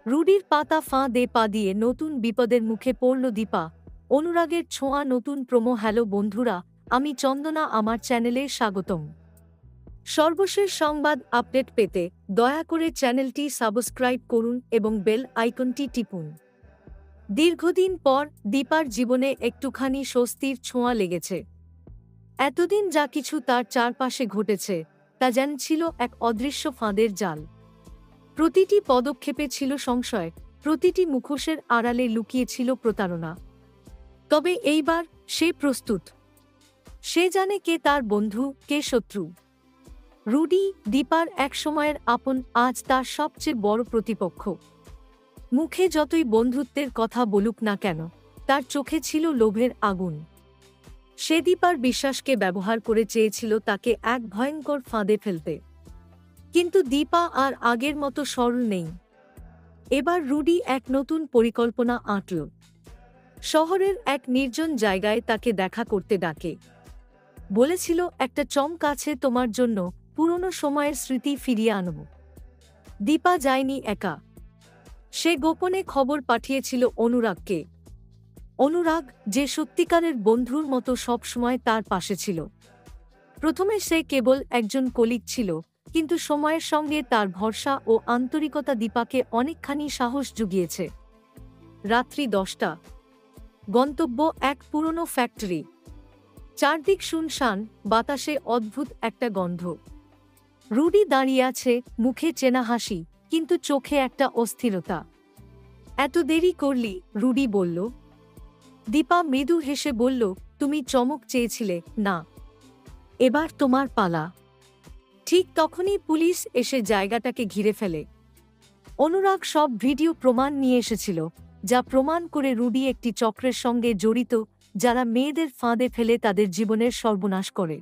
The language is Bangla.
রুডির পাতা ফাঁদে পা দিয়ে নতুন বিপদের মুখে পড়ল দীপা। অনুরাগের ছোঁয়া নতুন প্রোমো। হ্যালো বন্ধুরা, আমি চন্দনা, আমার চ্যানেলে স্বাগতম। সর্বশেষ সংবাদ আপডেট পেতে দয়া করে চ্যানেলটি সাবস্ক্রাইব করুন এবং বেল আইকনটি টিপুন। দীর্ঘদিন পর দীপার জীবনে একটুখানি স্বস্তির ছোঁয়া লেগেছে। এতদিন যা কিছু তার চারপাশে ঘটেছে তা যেন ছিল এক অদৃশ্য ফাঁদের জাল। প্রতিটি পদক্ষেপে ছিল সংশয়, প্রতিটি মুখোশের আড়ালে লুকিয়ে ছিল প্রতারণা। তবে এইবার সে প্রস্তুত। সে জানে কে তার বন্ধু, কে শত্রু। রুডি, দীপার একসময়ের আপন, আজ তার সবচেয়ে বড় প্রতিপক্ষ। মুখে যতই বন্ধুত্বের কথা বলুক না কেন, তার চোখে ছিল লোভের আগুন। সে দীপার বিশ্বাসকে ব্যবহার করে চেয়েছিল তাকে এক ভয়ঙ্কর ফাঁদে ফেলতে। কিন্তু দীপা আর আগের মতো সরল নেই। এবার রুডি এক নতুন পরিকল্পনা আঁটল। শহরের এক নির্জন জায়গায় তাকে দেখা করতে ডাকে। বলেছিল, একটা চমক আছে তোমার জন্য, পুরনো সময়ের স্মৃতি ফিরিয়ে আনব। দীপা যায়নি একা। সে গোপনে খবর পাঠিয়েছিল অনুরাগকে। অনুরাগ, যে সত্যিকারের বন্ধুর মতো সবসময় তার পাশে ছিল। প্রথমে সে কেবল একজন কলিগ ছিল, কিন্তু সময়ের সঙ্গে তার ভরসা ও আন্তরিকতা দীপাকে অনেকখানি সাহস জুগিয়েছে। রাত্রি 10টা। গন্তব্য এক পুরনো ফ্যাক্টরি। চারদিক শুনশান, বাতাসে অদ্ভুত একটা গন্ধ। রুডি দাঁড়িয়ে আছে, মুখে চেনা হাসি, কিন্তু চোখে একটা অস্থিরতা। এত দেরি করলি? রুডি বলল। দীপা মৃদু হেসে বলল, তুমি চমক চেয়েছিলে না, এবার তোমার পালা। ঠিক তখনই পুলিশ এসে জায়গাটাকে ঘিরে ফেলে। অনুরাগ সব ভিডিও প্রমাণ নিয়ে এসেছিল, যা প্রমাণ করে রুডি একটি চক্রের সঙ্গে জড়িত, যারা মেয়েদের ফাঁদে ফেলে তাদের জীবনের সর্বনাশ করে।